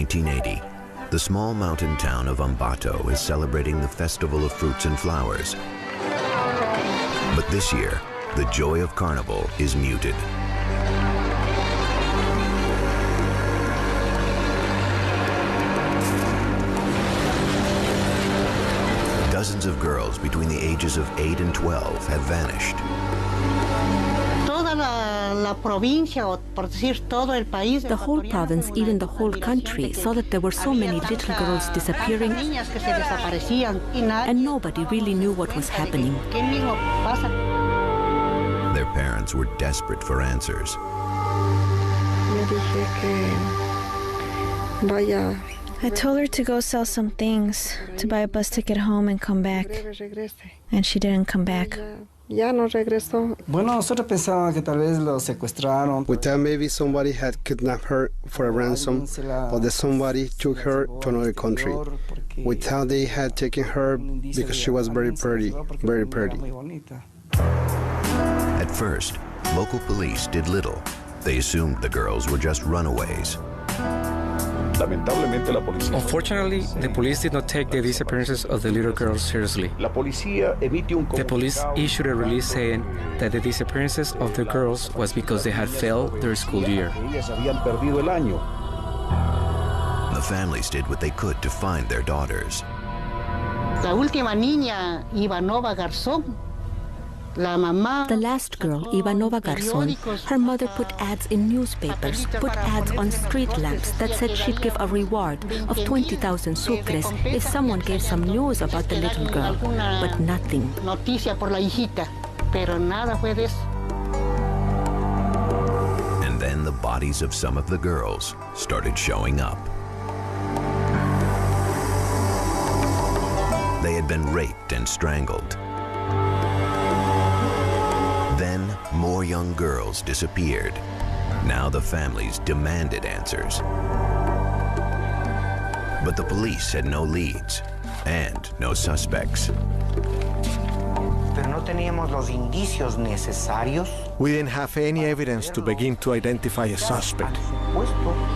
1980, the small mountain town of Ambato is celebrating the Festival of Fruits and Flowers. But this year, the joy of Carnival is muted. Dozens of girls between the ages of 8 and 12 have vanished. The whole province, even the whole country, saw that there were so many little girls disappearing, and nobody really knew what was happening. Their parents were desperate for answers. I told her to go sell some things, to buy a bus ticket home and come back. And she didn't come back. We thought maybe somebody had kidnapped her for a ransom, or that somebody took her to another country. We thought they had taken her because she was very pretty, very pretty. At first, local police did little. They assumed the girls were just runaways. Unfortunately, the police did not take the disappearances of the little girls seriously. The police issued a release saying that the disappearances of the girls was because they had failed their school year. The families did what they could to find their daughters. The last girl, Ivanova Garzon, her mother put ads in newspapers, put ads on street lamps that said she'd give a reward of 20,000 sucres if someone gave some news about the little girl, but nothing. And then the bodies of some of the girls started showing up. They had been raped and strangled. Then, more young girls disappeared. Now the families demanded answers. But the police had no leads and no suspects. We didn't have any evidence to begin to identify a suspect.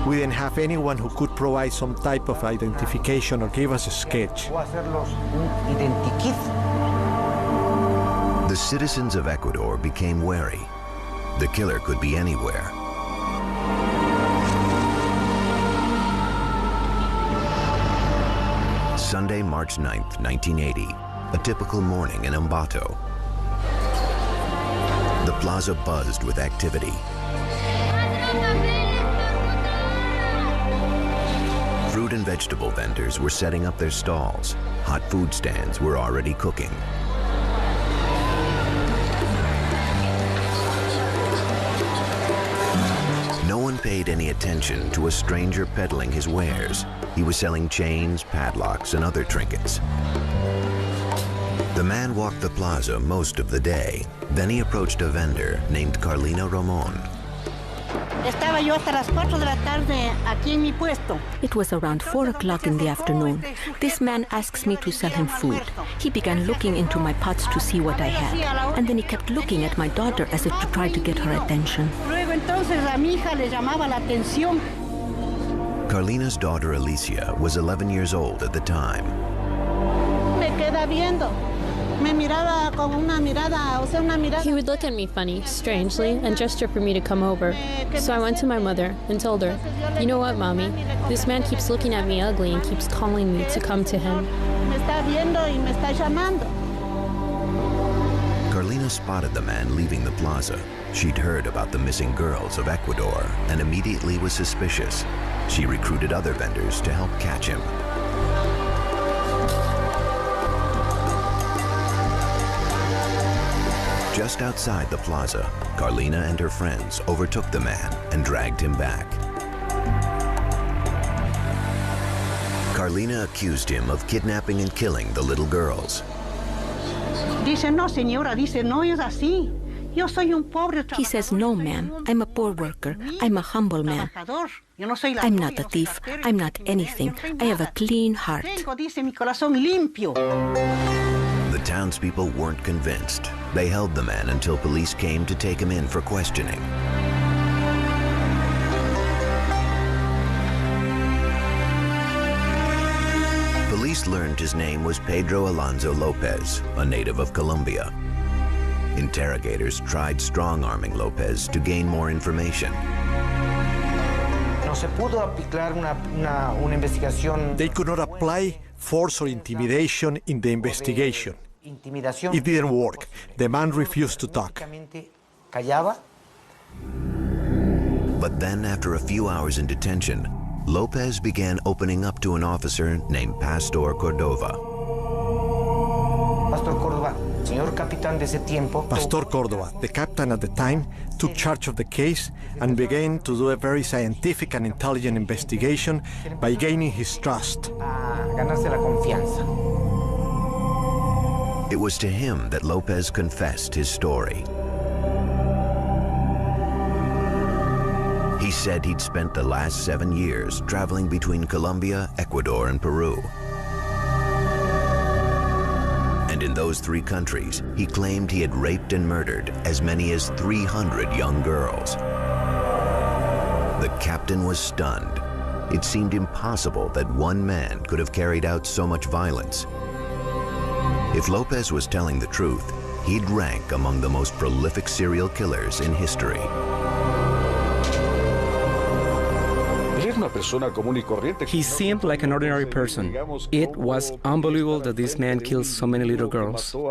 We didn't have anyone who could provide some type of identification or give us a sketch. The citizens of Ecuador became wary. The killer could be anywhere. Sunday, March 9th, 1980, a typical morning in Ambato. The plaza buzzed with activity. Fruit and vegetable vendors were setting up their stalls. Hot food stands were already cooking. No one paid any attention to a stranger peddling his wares. He was selling chains, padlocks, and other trinkets. The man walked the plaza most of the day. Then he approached a vendor named Carlina Ramon. It was around 4 o'clock in the afternoon. This man asks me to sell him food. He began looking into my pots to see what I had, and then he kept looking at my daughter as if to try to get her attention. Carlina's daughter Alicia was 11 years old at the time. He would look at me funny, strangely, and gesture for me to come over. So I went to my mother and told her, "You know what, Mommy? This man keeps looking at me ugly and keeps calling me to come to him." Carlina spotted the man leaving the plaza. She'd heard about the missing girls of Ecuador and immediately was suspicious. She recruited other vendors to help catch him. Just outside the plaza, Carlina and her friends overtook the man and dragged him back. Carlina accused him of kidnapping and killing the little girls. He says, "No, ma'am. I'm a poor worker. I'm a humble man. I'm not a thief. I'm not anything. I have a clean heart." The townspeople weren't convinced. They held the man until police came to take him in for questioning. learned his name was Pedro Alonso Lopez, a native of Colombia. Interrogators tried strong-arming Lopez to gain more information. They could not apply force or intimidation in the investigation. It didn't work. The man refused to talk. But then, after a few hours in detention, Lopez began opening up to an officer named Pastor Cordova. Pastor Cordova, the captain at the time, took charge of the case and began to do a very scientific and intelligent investigation by gaining his trust. It was to him that Lopez confessed his story. He said he'd spent the last 7 years traveling between Colombia, Ecuador, and Peru. And in those 3 countries, he claimed he had raped and murdered as many as 300 young girls. The captain was stunned. It seemed impossible that one man could have carried out so much violence. If Lopez was telling the truth, he'd rank among the most prolific serial killers in history. He seemed like an ordinary person. It was unbelievable that this man killed so many little girls. News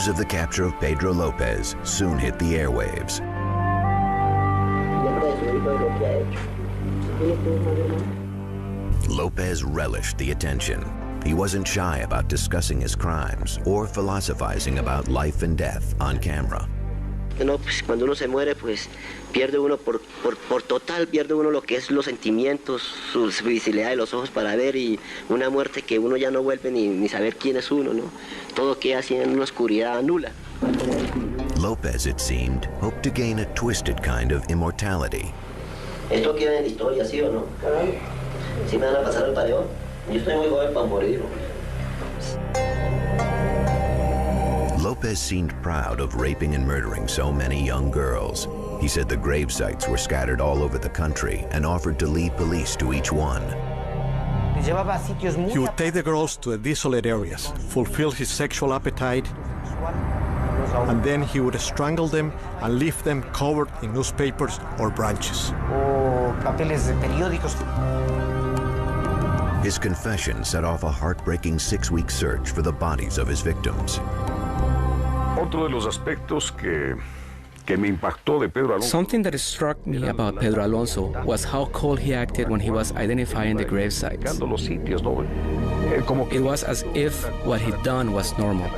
of the capture of Pedro Lopez soon hit the airwaves. Lopez relished the attention. He wasn't shy about discussing his crimes or philosophizing about life and death on camera. No, pues cuando uno se muere, pues pierde uno por total, pierde uno lo que es los sentimientos, su visibilidad de los ojos para ver, y una muerte que uno ya no vuelve ni saber quién es uno, ¿no? Todo queda así en una oscuridad nula. Lopez, it seemed, hoped to gain a twisted kind of immortality. Esto queda en la historia, ¿sí o no? ¿Sí me van a pasar el pareón? Yo estoy muy joven para morir. Lopez seemed proud of raping and murdering so many young girls. He said the grave sites were scattered all over the country and offered to lead police to each one. He would take the girls to desolate areas, fulfill his sexual appetite, and then he would strangle them and leave them covered in newspapers or branches. His confession set off a heartbreaking 6-week search for the bodies of his victims. Something that struck me about Pedro Alonso was how cold he acted when he was identifying the grave sites. It was as if what he'd done was normal.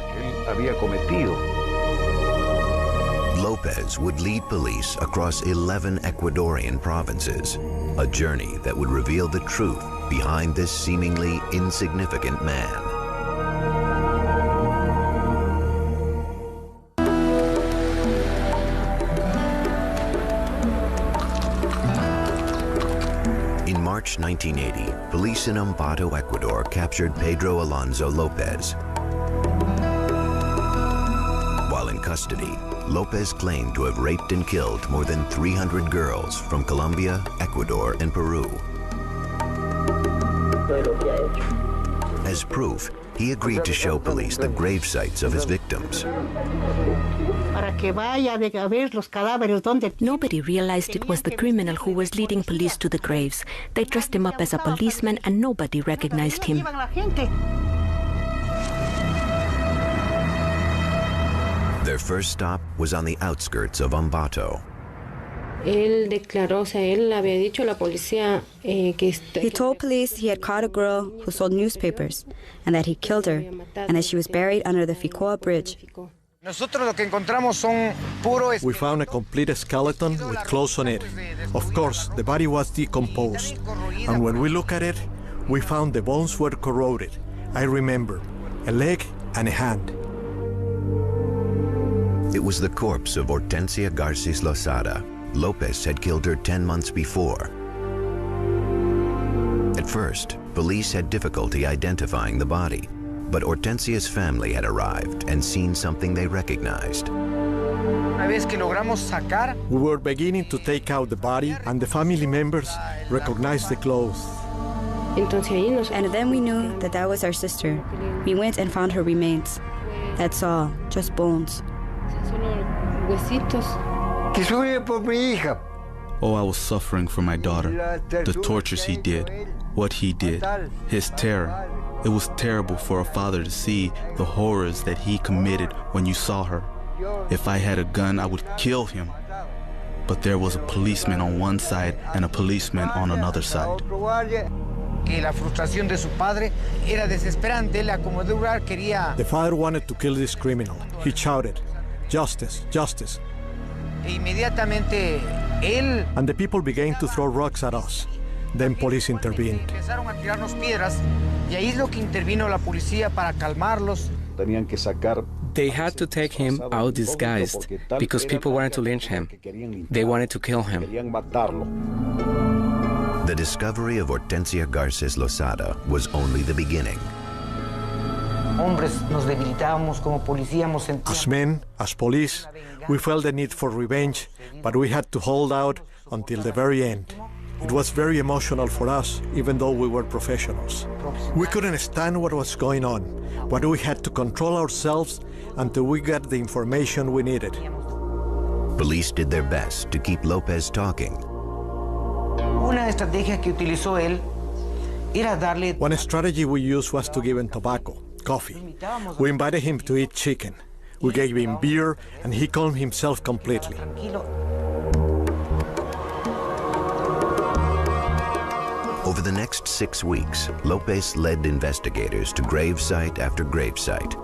Lopez would lead police across 11 Ecuadorian provinces, a journey that would reveal the truth behind this seemingly insignificant man. In March 1980, police in Ambato, Ecuador captured Pedro Alonso Lopez. While in custody, Lopez claimed to have raped and killed more than 300 girls from Colombia, Ecuador, and Peru. As proof, he agreed to show police the grave sites of his victims. Nobody realized it was the criminal who was leading police to the graves. They dressed him up as a policeman and nobody recognized him. Their first stop was on the outskirts of Ambato. Él declaró, o sea, él había dicho a la policía que... He told police he had caught a girl who sold newspapers and that he killed her and that she was buried under the Ficoa Bridge. We found a complete skeleton with clothes on it. Of course, the body was decomposed. And when we look at it, we found the bones were corroded. I remember, a leg and a hand. It was the corpse of Hortensia Garces Losada. Lopez had killed her 10 months before. At first, police had difficulty identifying the body, but Hortensia's family had arrived and seen something they recognized. We were beginning to take out the body, and the family members recognized the clothes. And then we knew that that was our sister. We went and found her remains. That's all, just bones. Oh, I was suffering for my daughter. The tortures he did, what he did, his terror. It was terrible for a father to see the horrors that he committed when you saw her. If I had a gun, I would kill him. But there was a policeman on one side and a policeman on another side. The father wanted to kill this criminal. He shouted, "Justice, justice." And the people began to throw rocks at us. Then police intervened. They had to take him out disguised because people wanted to lynch him. They wanted to kill him. The discovery of Hortensia Garces Losada was only the beginning. As men, as police, we felt the need for revenge, but we had to hold out until the very end. It was very emotional for us, even though we were professionals. We couldn't stand what was going on, but we had to control ourselves until we got the information we needed. Police did their best to keep Lopez talking. One strategy we used was to give him tobacco, coffee. We invited him to eat chicken. We gave him beer, and he calmed himself completely. Over the next 6 weeks, Lopez led investigators to gravesite after gravesite.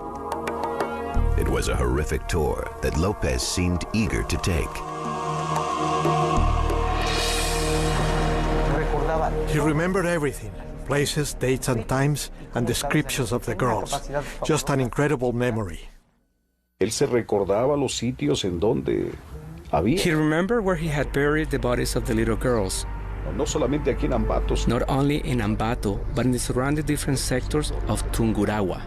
It was a horrific tour that Lopez seemed eager to take. He remembered everything, places, dates and times, and descriptions of the girls. Just an incredible memory. Él se recordaba los sitios en donde había. He remembered where he had buried the bodies of the little girls. No solamente aquí en Ambato. Not only in Ambato, but in the surrounding different sectors of Tungurahua.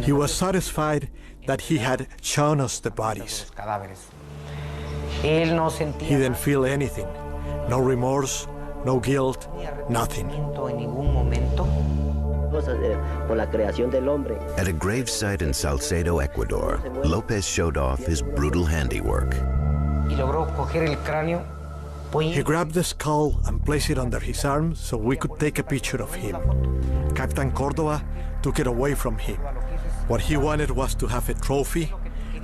He was satisfied that he had shown us the bodies. He didn't feel anything. No remorse, no guilt, nothing. At a gravesite in Salcedo, Ecuador, Lopez showed off his brutal handiwork. He grabbed the skull and placed it under his arm so we could take a picture of him. Captain Cordova took it away from him. What he wanted was to have a trophy,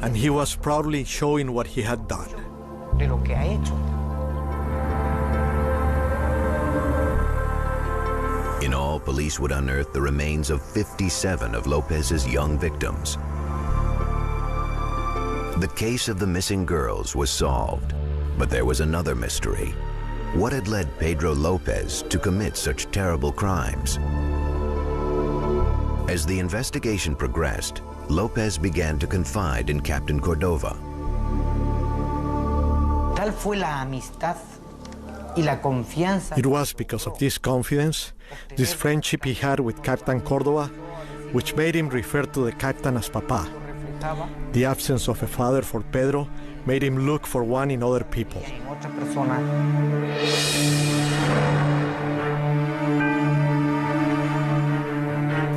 and he was proudly showing what he had done. In all, police would unearth the remains of 57 of Lopez's young victims. The case of the missing girls was solved, but there was another mystery. What had led Pedro Lopez to commit such terrible crimes? As the investigation progressed, Lopez began to confide in Captain Cordova. It was because of this confidence, this friendship he had with Captain Cordova, which made him refer to the captain as Papa. The absence of a father for Pedro made him look for one in other people.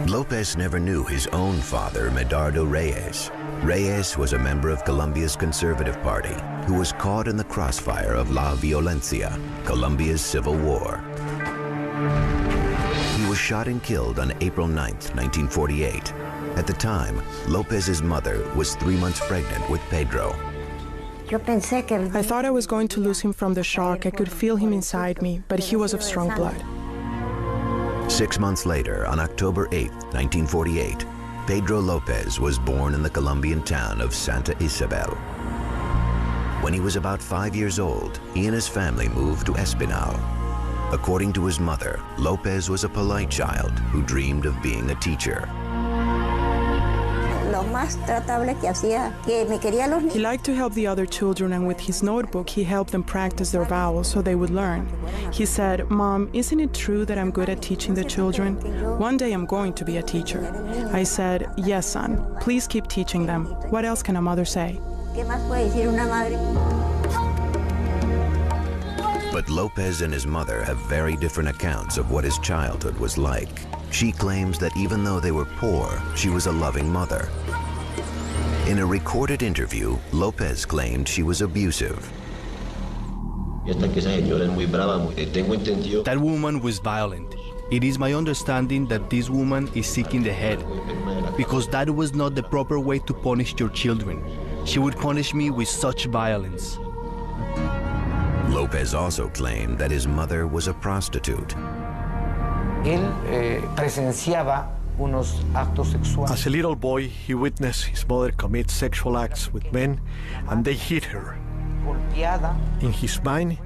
Lopez never knew his own father, Medardo Reyes. Reyes was a member of Colombia's Conservative Party who was caught in the crossfire of La Violencia, Colombia's civil war. He was shot and killed on April 9, 1948. At the time, Lopez's mother was 3 months pregnant with Pedro. I thought I was going to lose him from the shock. I could feel him inside me, but he was of strong blood. 6 months later, on October 8, 1948, Pedro Lopez was born in the Colombian town of Santa Isabel. When he was about 5 years old, he and his family moved to Espinal. According to his mother, Lopez was a polite child who dreamed of being a teacher. He liked to help the other children, and with his notebook, he helped them practice their vowels so they would learn. He said, "Mom, isn't it true that I'm good at teaching the children? One day I'm going to be a teacher." I said, "Yes, son. Please keep teaching them. What else can a mother say?" But Lopez and his mother have very different accounts of what his childhood was like. She claims that even though they were poor, she was a loving mother. In a recorded interview, Lopez claimed she was abusive. That woman was violent. It is my understanding that this woman is sick in the head, because that was not the proper way to punish your children. She would punish me with such violence. Lopez also claimed that his mother was a prostitute. As a little boy, he witnessed his mother commit sexual acts with men, and they hit her. In his mind,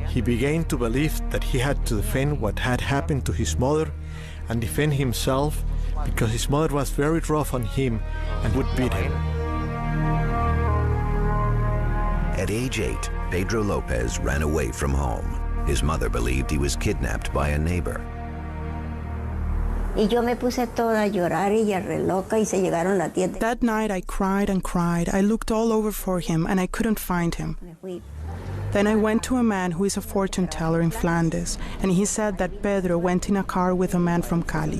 he began to believe that he had to defend what had happened to his mother and defend himself because his mother was very rough on him and would beat him. At age 8, Pedro Lopez ran away from home. His mother believed he was kidnapped by a neighbor. That night I cried and cried. I looked all over for him and I couldn't find him. Then I went to a man who is a fortune teller in Flanders, and he said that Pedro went in a car with a man from Cali.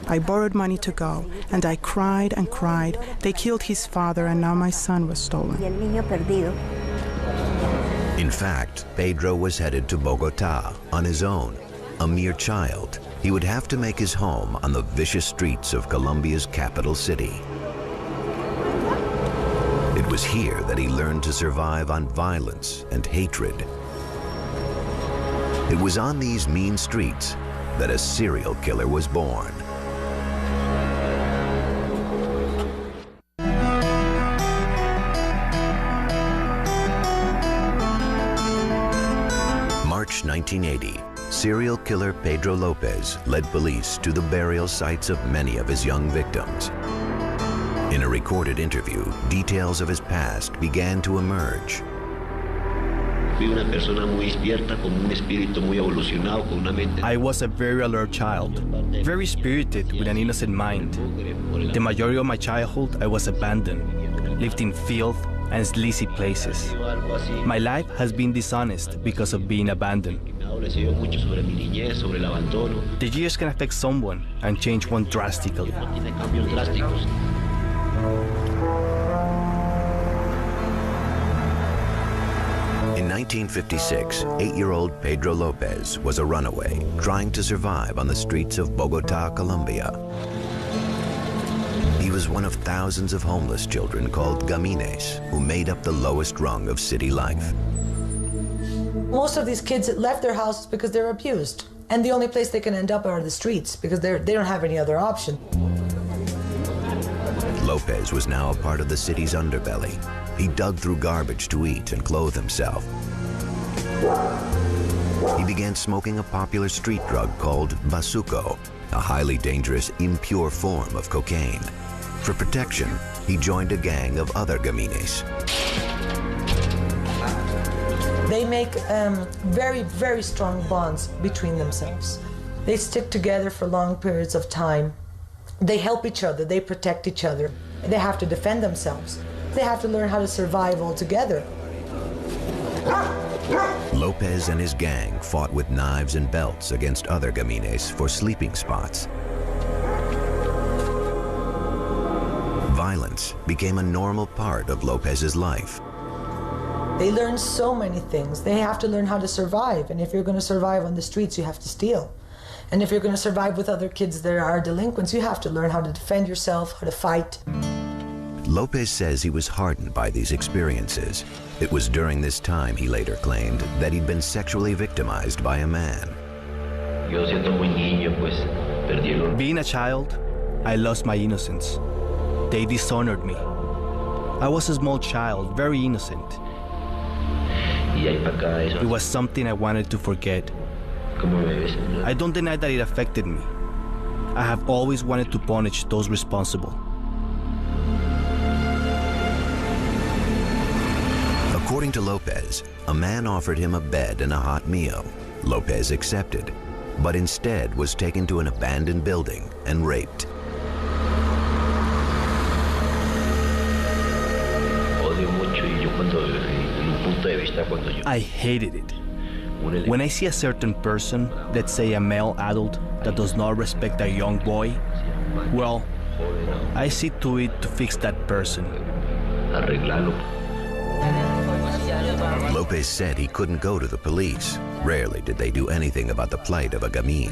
I borrowed money to go, and I cried and cried. They killed his father, and now my son was stolen. In fact, Pedro was headed to Bogota on his own. A mere child, he would have to make his home on the vicious streets of Colombia's capital city. It was here that he learned to survive on violence and hatred. It was on these mean streets that a serial killer was born. March 1980, serial killer Pedro Lopez led police to the burial sites of many of his young victims. In a recorded interview, details of his past began to emerge. I was a very alert child, very spirited with an innocent mind. The majority of my childhood, I was abandoned, lived in filth and sleazy places. My life has been dishonest because of being abandoned. The years can affect someone and change one drastically. In 1956, 8-year-old Pedro Lopez was a runaway, trying to survive on the streets of Bogota, Colombia. He was one of thousands of homeless children called gamines, who made up the lowest rung of city life. Most of these kids left their houses because they're abused, and the only place they can end up are the streets because they don't have any other option. Lopez was now a part of the city's underbelly. He dug through garbage to eat and clothe himself. He began smoking a popular street drug called bazuco, a highly dangerous, impure form of cocaine. For protection, he joined a gang of other gamines. They make very, very strong bonds between themselves. They stick together for long periods of time. They help each other, they protect each other. They have to defend themselves. They have to learn how to survive all together. Lopez and his gang fought with knives and belts against other gamines for sleeping spots. Violence became a normal part of Lopez's life. They learn so many things. They have to learn how to survive. And if you're going to survive on the streets, you have to steal. And if you're going to survive with other kids that are delinquents, you have to learn how to defend yourself, how to fight. Lopez says he was hardened by these experiences. It was during this time, he later claimed, that he'd been sexually victimized by a man. Being a child, I lost my innocence. They dishonored me. I was a small child, very innocent. It was something I wanted to forget. I don't deny that it affected me. I have always wanted to punish those responsible. According to Lopez, a man offered him a bed and a hot meal. Lopez accepted, but instead was taken to an abandoned building and raped. I hated it. When I see a certain person, let's say a male adult, that does not respect a young boy, well, I see to it to fix that person. Lopez said he couldn't go to the police. Rarely did they do anything about the plight of a gamín.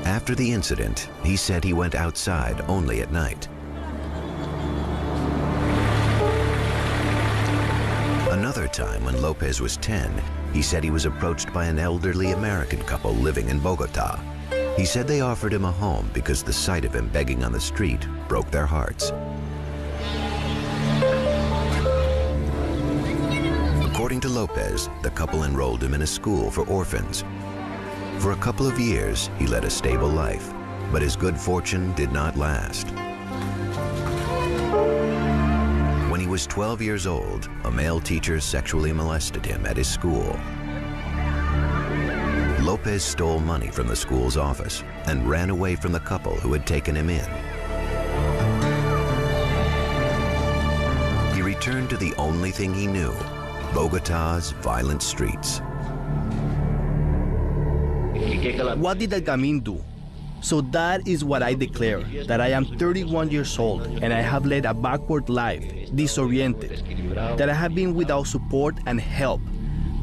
After the incident, he said he went outside only at night. Another time when Lopez was 10, he said he was approached by an elderly American couple living in Bogota. He said they offered him a home because the sight of him begging on the street broke their hearts. According to Lopez, the couple enrolled him in a school for orphans. For a couple of years, he led a stable life, but his good fortune did not last. When he was 12 years old, a male teacher sexually molested him at his school. Lopez stole money from the school's office and ran away from the couple who had taken him in. He returned to the only thing he knew, Bogota's violent streets. What did that gamín do? So that is what I declare, that I am 31 years old and I have led a backward life, disoriented, that I have been without support and help,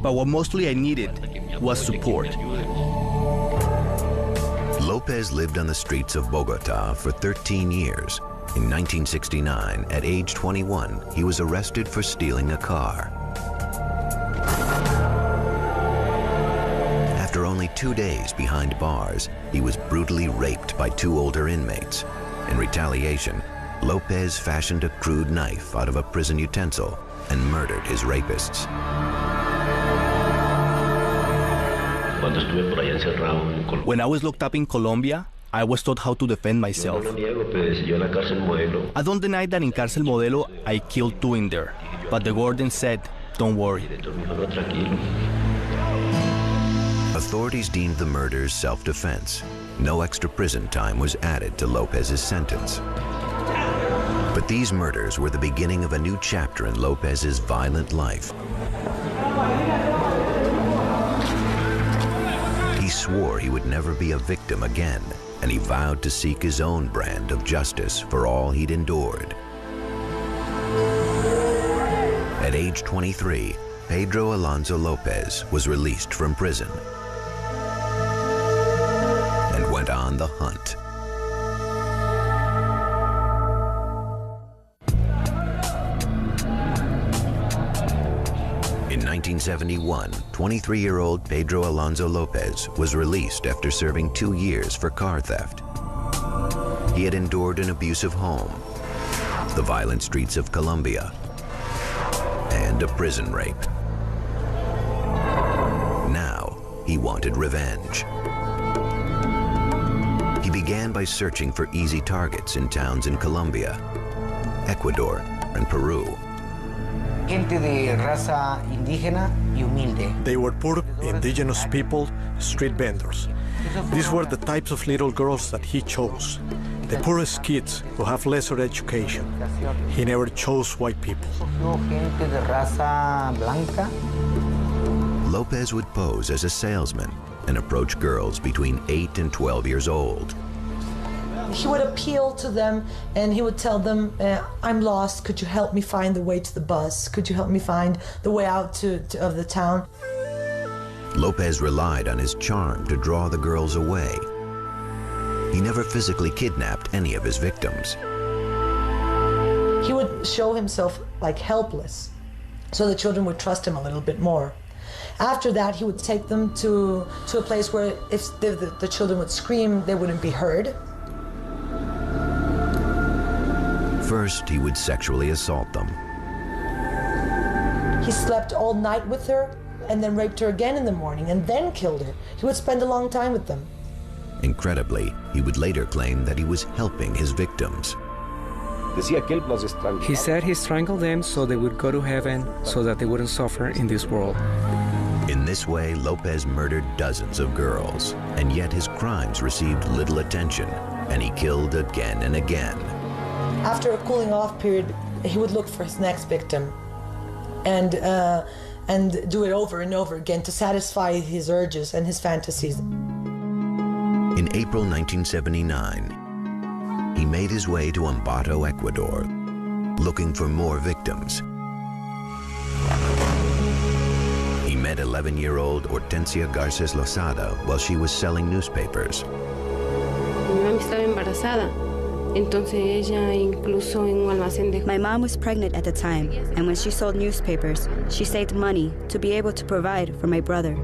but what mostly I needed was support. Lopez lived on the streets of Bogota for 13 years. In 1969, at age 21, he was arrested for stealing a car. After only 2 days behind bars, he was brutally raped by 2 older inmates. In retaliation, Lopez fashioned a crude knife out of a prison utensil and murdered his rapists. When I was locked up in Colombia, I was taught how to defend myself. I don't deny that in Cárcel Modelo, I killed 2 in there, but the warden said, don't worry. Authorities deemed the murders self-defense. No extra prison time was added to Lopez's sentence. But these murders were the beginning of a new chapter in Lopez's violent life. He swore he would never be a victim again, and he vowed to seek his own brand of justice for all he'd endured. At age 23, Pedro Alonso Lopez was released from prison and went on the hunt. In 1971, 23-year-old Pedro Alonso Lopez was released after serving 2 years for car theft. He had endured an abusive home, the violent streets of Colombia, and a prison rape. Now, he wanted revenge. He began by searching for easy targets in towns in Colombia, Ecuador, and Peru. They were poor, indigenous people, street vendors. These were the types of little girls that he chose. The poorest kids who have lesser education. He never chose white people. Lopez would pose as a salesman and approach girls between 8 and 12 years old. He would appeal to them and he would tell them, I'm lost, could you help me find the way to the bus? Could you help me find the way out of the town? Lopez relied on his charm to draw the girls away. He never physically kidnapped any of his victims. He would show himself like helpless, so the children would trust him a little bit more. After that, he would take them to a place where if the children would scream, they wouldn't be heard. First, he would sexually assault them. He slept all night with her and then raped her again in the morning and then killed her. He would spend a long time with them. Incredibly, he would later claim that he was helping his victims. He said he strangled them so they would go to heaven, so that they wouldn't suffer in this world. In this way, Lopez murdered dozens of girls, and yet his crimes received little attention, and he killed again and again. After a cooling off period, he would look for his next victim. And and do it over and over again to satisfy his urges and his fantasies. In April 1979, he made his way to Ambato, Ecuador, looking for more victims. He met 11-year-old Hortensia Garces Lozada while she was selling newspapers. My mom was pregnant at the time, and when she sold newspapers, she saved money to be able to provide for my brother.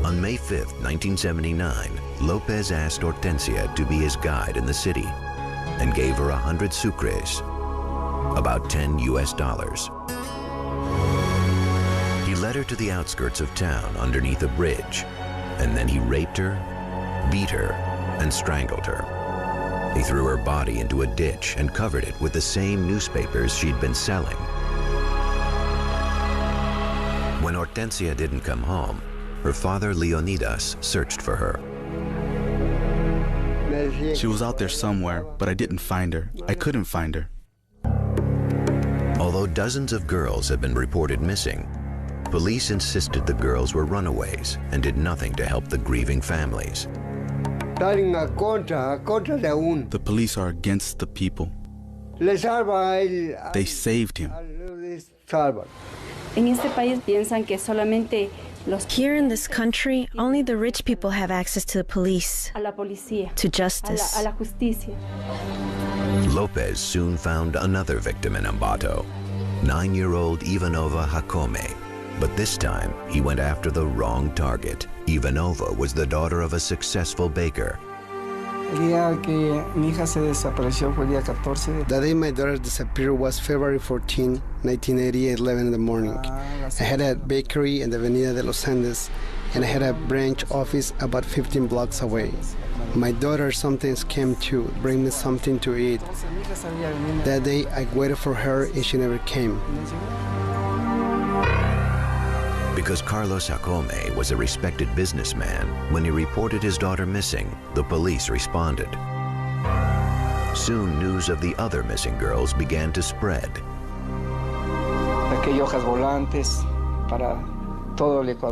On May 5th, 1979, Lopez asked Hortensia to be his guide in the city and gave her 100 sucres, about $10 US. He led her to the outskirts of town underneath a bridge, and then he raped her, beat her, and strangled her. He threw her body into a ditch and covered it with the same newspapers she'd been selling. When Hortensia didn't come home, her father Leonidas searched for her. She was out there somewhere, but I didn't find her. I couldn't find her. Although dozens of girls had been reported missing, police insisted the girls were runaways and did nothing to help the grieving families. The police are against the people. They saved him. Here in this country, only the rich people have access to the police, to justice. Lopez soon found another victim in Ambato, 9-year-old Ivanova Jacome. But this time, he went after the wrong target. Ivanova was the daughter of a successful baker. The day my daughter disappeared was February 14, 1980 at 11 in the morning. I had a bakery in the Avenida de los Andes, and I had a branch office about 15 blocks away. My daughter sometimes came to bring me something to eat. That day, I waited for her, and she never came. Because Carlos Jacome was a respected businessman, when he reported his daughter missing, the police responded. Soon, news of the other missing girls began to spread.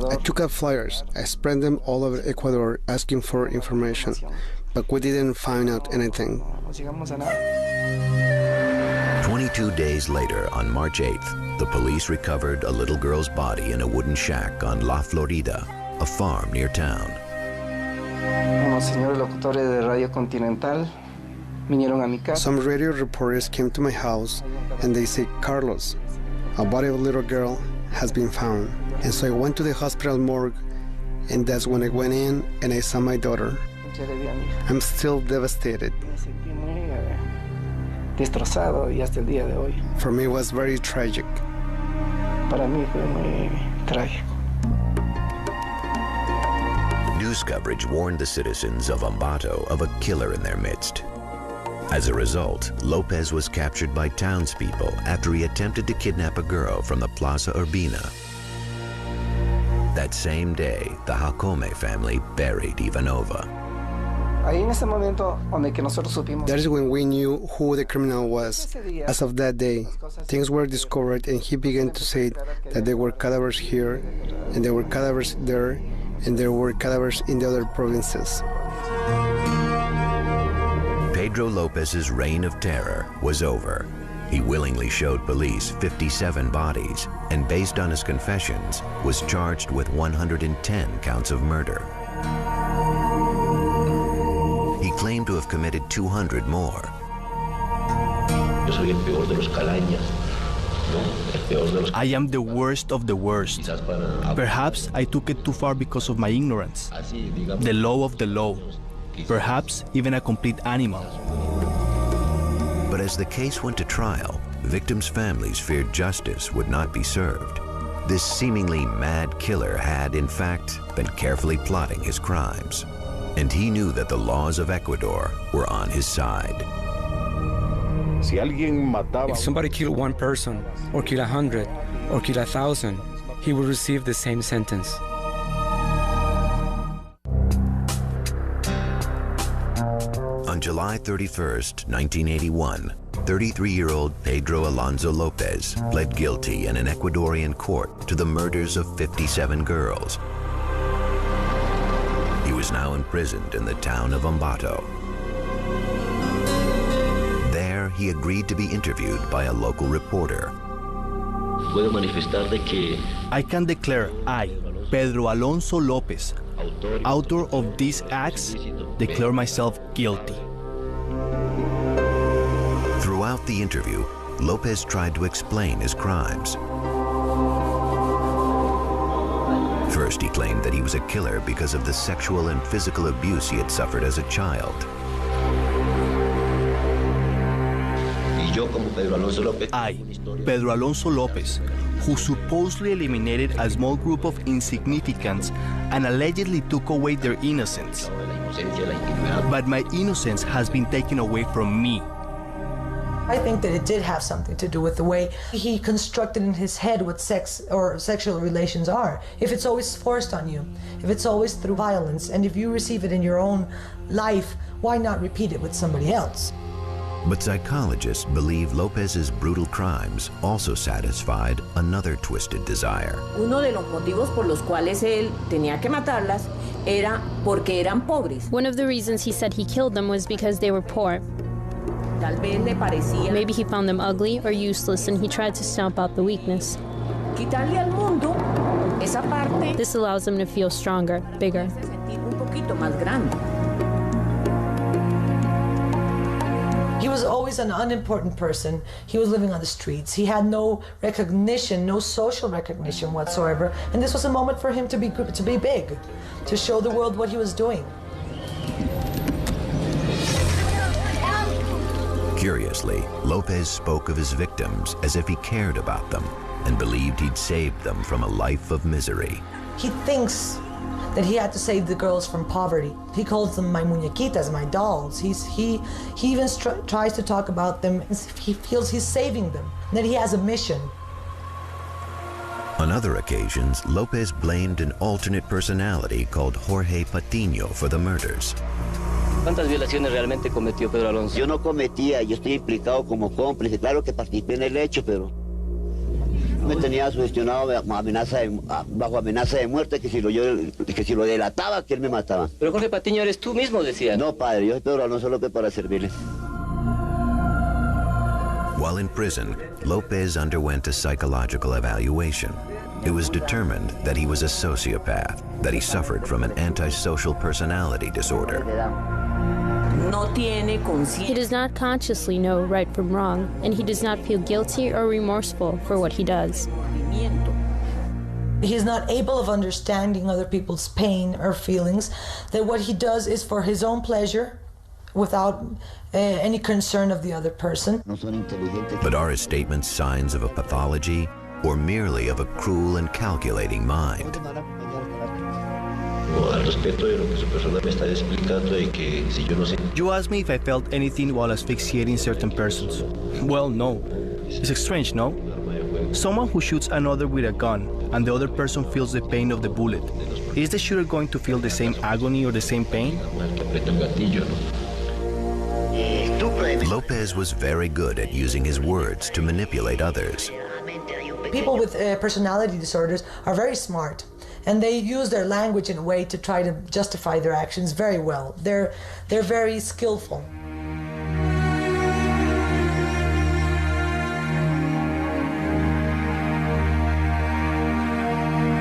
I took out flyers. I spread them all over Ecuador asking for information, but we didn't find out anything. 22 days later, on March 8th, the police recovered a little girl's body in a wooden shack on La Florida, a farm near town. Some radio reporters came to my house and they said, "Carlos, a body of a little girl has been found." And so I went to the hospital morgue, and that's when I went in and I saw my daughter. I'm still devastated. For me, it was very tragic. News coverage warned the citizens of Ambato of a killer in their midst. As a result, Lopez was captured by townspeople after he attempted to kidnap a girl from the Plaza Urbina. That same day, the Jacome family buried Ivanova. That is when we knew who the criminal was. As of that day, things were discovered, and he began to say that there were cadavers here, and there were cadavers there, and there were cadavers in the other provinces. Pedro Lopez's reign of terror was over. He willingly showed police 57 bodies, and based on his confessions, was charged with 110 counts of murder. He claimed to have committed 200 more. I am the worst of the worst. Perhaps I took it too far because of my ignorance. The low of the low. Perhaps even a complete animal. But as the case went to trial, victims' families feared justice would not be served. This seemingly mad killer had, in fact, been carefully plotting his crimes. And he knew that the laws of Ecuador were on his side. If somebody killed one person, or killed 100, or killed 1,000, he would receive the same sentence. On July 31st, 1981, 33-year-old Pedro Alonso Lopez pled guilty in an Ecuadorian court to the murders of 57 girls. He was now imprisoned in the town of Ambato. There, he agreed to be interviewed by a local reporter. I can declare I, Pedro Alonso Lopez, author of these acts, declare myself guilty. Throughout the interview, Lopez tried to explain his crimes. First, he claimed that he was a killer because of the sexual and physical abuse he had suffered as a child. I, Pedro Alonso Lopez, who supposedly eliminated a small group of insignificants and allegedly took away their innocence. But my innocence has been taken away from me. I think that it did have something to do with the way he constructed in his head what sex or sexual relations are. If it's always forced on you, if it's always through violence, and if you receive it in your own life, why not repeat it with somebody else? But psychologists believe Lopez's brutal crimes also satisfied another twisted desire. Uno de los motivos por los cuales él tenía que matarlas era porque eran pobres. One of the reasons he said he killed them was because they were poor. Tal vez le parecía. Maybe he found them ugly or useless and he tried to stomp out the weakness. Quitarle al mundo esa parte. This allows them to feel stronger, bigger. Un poquito más grande. He was always an unimportant person. He was living on the streets. He had no recognition, no social recognition whatsoever. And this was a moment for him to be big, to show the world what he was doing. Curiously, Lopez spoke of his victims as if he cared about them and believed he'd saved them from a life of misery. He thinks that he had to save the girls from poverty. He calls them my muñequitas, my dolls. He even tries to talk about them as if he feels he's saving them, that he has a mission. On other occasions, Lopez blamed an alternate personality called Jorge Patiño for the murders. ¿Cuántas violaciones realmente cometió Pedro Alonso? Yo no cometía, yo estoy implicado como cómplice. Claro que participé en el hecho, pero me tenía sugestionado bajo amenaza de muerte que si lo delataba, que él me mataba. Pero Jorge Patiño eres tú mismo, decía. No, padre, yo soy Pedro Alonso López para servirle. While in prison, Lopez underwent a psychological evaluation. It was determined that he was a sociopath, that he suffered from an antisocial personality disorder. He does not consciously know right from wrong, and he does not feel guilty or remorseful for what he does. He's not able of understanding other people's pain or feelings, that what he does is for his own pleasure, without any concern of the other person. But are his statements signs of a pathology, or merely of a cruel and calculating mind? You asked me if I felt anything while asphyxiating certain persons. Well, no. It's strange, no? Someone who shoots another with a gun and the other person feels the pain of the bullet. Is the shooter going to feel the same agony or the same pain? Lopez was very good at using his words to manipulate others. People with personality disorders are very smart, and they use their language in a way to try to justify their actions very well. They're very skillful.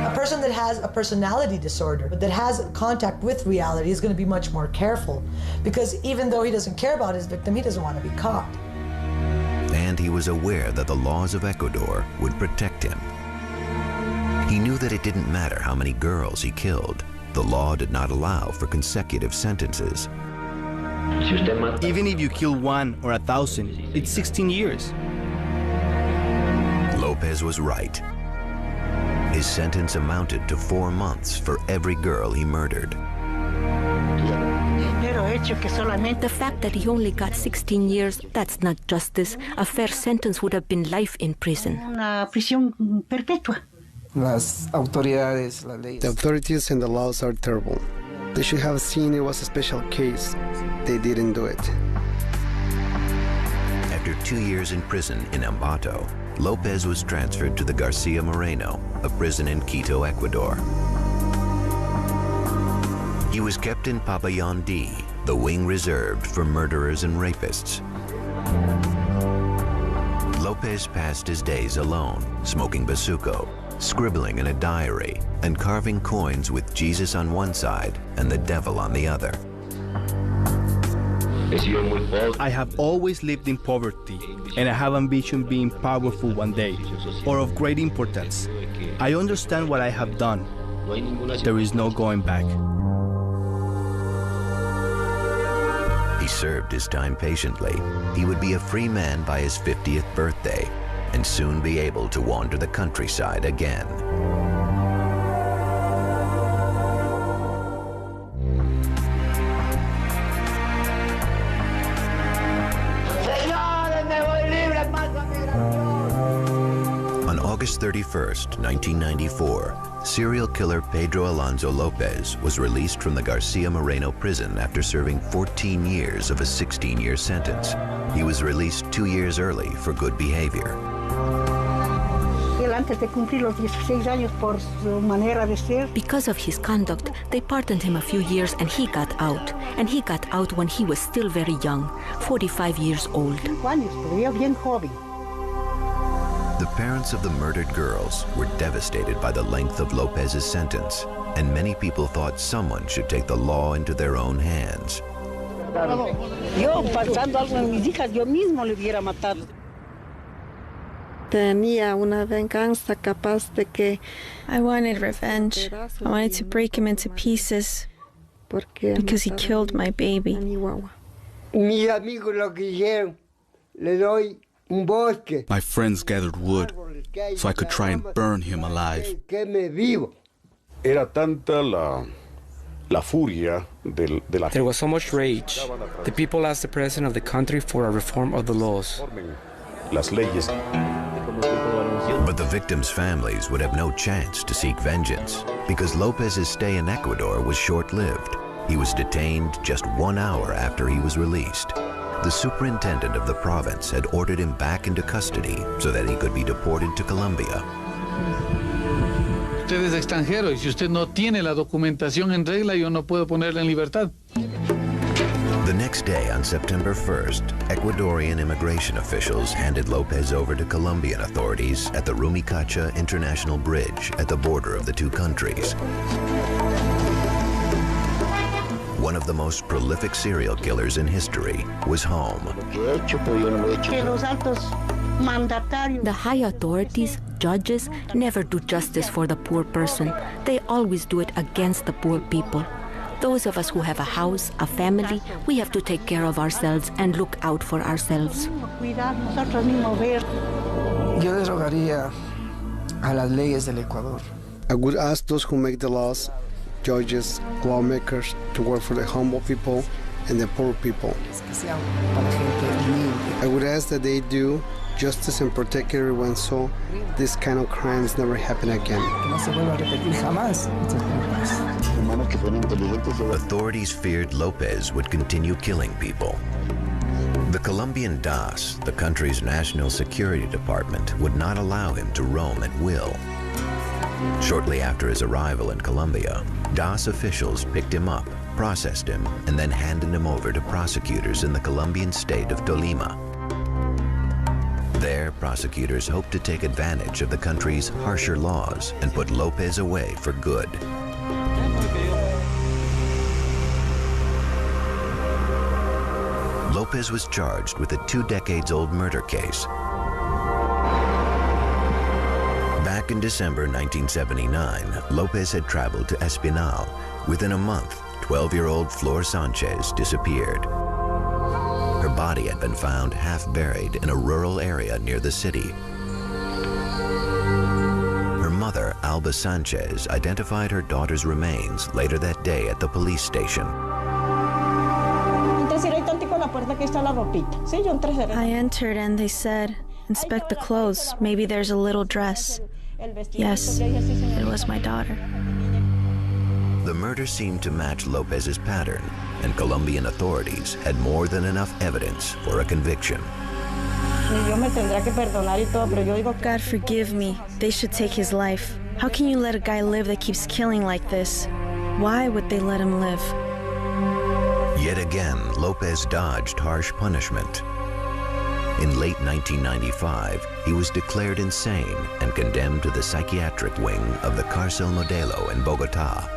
A person that has a personality disorder, that has contact with reality, is going to be much more careful, because even though he doesn't care about his victim, he doesn't want to be caught. And he was aware that the laws of Ecuador would protect him. He knew that it didn't matter how many girls he killed. The law did not allow for consecutive sentences. Even if you kill 1 or 1,000, it's 16 years. Lopez was right. His sentence amounted to 4 months for every girl he murdered. The fact that he only got 16 years, that's not justice. A fair sentence would have been life in prison. The authorities and the laws are terrible. They should have seen it was a special case. They didn't do it. After After 2 years in prison in Ambato, Lopez was transferred to the Garcia Moreno, a prison in Quito, Ecuador. He was kept in Pabellon D, the wing reserved for murderers and rapists. Lopez passed his days alone, smoking bazuco, scribbling in a diary, and carving coins with Jesus on one side and the devil on the other. I have always lived in poverty, and I have ambition being powerful one day, or of great importance. I understand what I have done. There is no going back. He served his time patiently. He would be a free man by his 50th birthday and soon be able to wander the countryside again. On August 31st, 1994, serial killer Pedro Alonso Lopez was released from the Garcia Moreno prison after serving 14 years of a 16-year sentence. He was released 2 years early for good behavior. Because of his conduct, they pardoned him a few years and he got out. And he got out when he was still very young, 45 years old. The parents of the murdered girls were devastated by the length of Lopez's sentence, and many people thought someone should take the law into their own hands. I wanted revenge. I wanted to break him into pieces because he killed my baby. My friends gathered wood so I could try and burn him alive. Era tanta la furia de la... There was so much rage. The people asked the president of the country for a reform of the laws. Las leyes. But the victims' families would have no chance to seek vengeance because Lopez's stay in Ecuador was short-lived. He was detained just 1 hour after he was released. The superintendent of the province had ordered him back into custody so that he could be deported to Colombia. Usted es extranjero y si usted no tiene la documentación en regla, yo no puedo ponerle en libertad. The next day, on September 1st, Ecuadorian immigration officials handed Lopez over to Colombian authorities at the Rumicacha International Bridge at the border of the two countries. One of the most prolific serial killers in history was home. The high authorities, judges, never do justice for the poor person. They always do it against the poor people. Those of us who have a house, a family, we have to take care of ourselves and look out for ourselves. I would ask those who make the laws, judges, lawmakers, to work for the humble people and the poor people. I would ask that they do justice and protect everyone so this kind of crimes never happen again. Authorities feared Lopez would continue killing people. The Colombian DAS, the country's national security department, would not allow him to roam at will. Shortly after his arrival in Colombia, DAS officials picked him up, processed him, and then handed him over to prosecutors in the Colombian state of Tolima. There, prosecutors hoped to take advantage of the country's harsher laws and put Lopez away for good. Lopez was charged with a 2 decades-old murder case. Back in December 1979, Lopez had traveled to Espinal. Within a month, 12-year-old Flor Sanchez disappeared. Her body had been found half buried in a rural area near the city. Her mother, Alba Sanchez, identified her daughter's remains later that day at the police station. I entered and they said, "Inspect the clothes. Maybe there's a little dress." Yes, it was my daughter. The murder seemed to match Lopez's pattern, and Colombian authorities had more than enough evidence for a conviction. God forgive me. They should take his life. How can you let a guy live that keeps killing like this? Why would they let him live? Yet again, Lopez dodged harsh punishment. In late 1995, he was declared insane and condemned to the psychiatric wing of the Cárcel Modelo in Bogotá.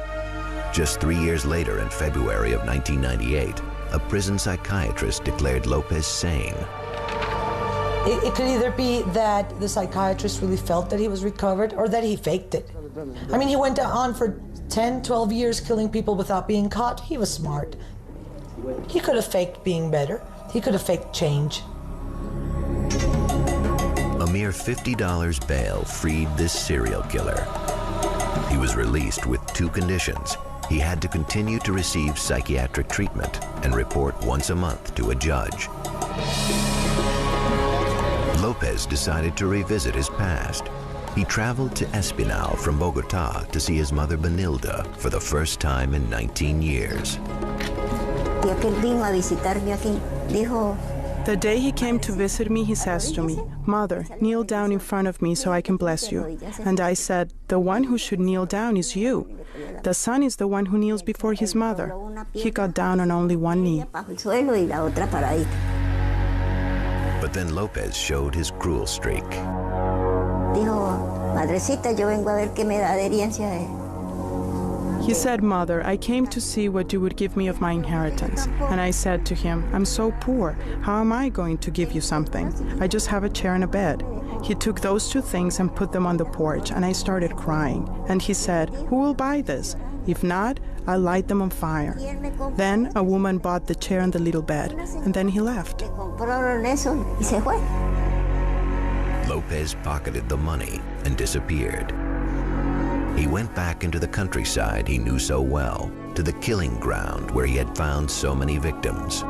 Just 3 years later, in February of 1998, a prison psychiatrist declared Lopez sane. It could either be that the psychiatrist really felt that he was recovered or that he faked it. I mean, he went on for 10, 12 years killing people without being caught. He was smart. He could have faked being better. He could have faked change. A mere $50 bail freed this serial killer. He was released with 2 conditions. He had to continue to receive psychiatric treatment and report once a month to a judge. Lopez decided to revisit his past. He traveled to Espinal from Bogotá to see his mother Benilda for the first time in 19 years. The day he came to visit me, he says to me, "Mother, kneel down in front of me so I can bless you." And I said, "The one who should kneel down is you. The son is the one who kneels before his mother." He got down on only one knee. But then Lopez showed his cruel streak. He said, "Mother, I came to see what you would give me of my inheritance." And I said to him, "I'm so poor. How am I going to give you something? I just have a chair and a bed." He took those 2 things and put them on the porch, and I started crying. And he said, "Who will buy this? If not, I'll light them on fire." Then a woman bought the chair and the little bed, and then he left. Lopez pocketed the money and disappeared. He went back into the countryside he knew so well, to the killing ground where he had found so many victims.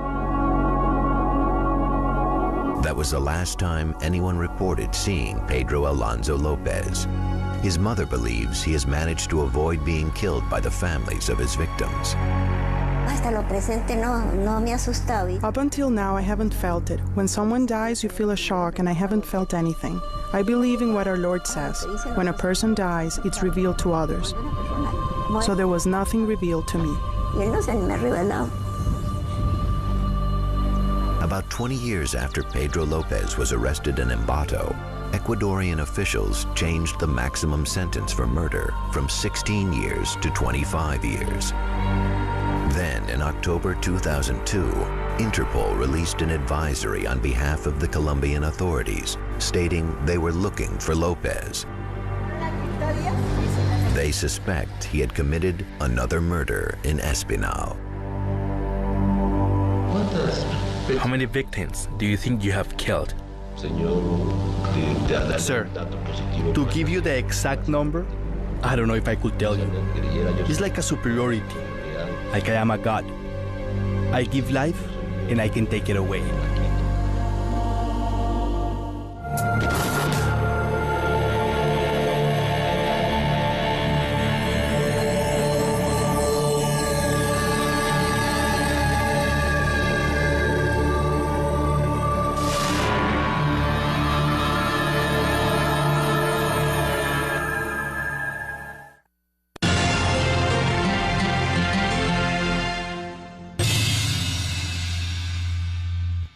That was the last time anyone reported seeing Pedro Alonso Lopez. His mother believes he has managed to avoid being killed by the families of his victims. Up until now, I haven't felt it. When someone dies, you feel a shock, and I haven't felt anything. I believe in what our Lord says. When a person dies, it's revealed to others. So there was nothing revealed to me. About 20 years after Pedro Lopez was arrested in Ambato, Ecuadorian officials changed the maximum sentence for murder from 16 years to 25 years. Then, in October 2002, Interpol released an advisory on behalf of the Colombian authorities, stating they were looking for Lopez. They suspect he had committed another murder in Espinal. How many victims do you think you have killed? Sir, to give you the exact number, I don't know if I could tell you. It's like a superiority, like I am a god. I give life and I can take it away.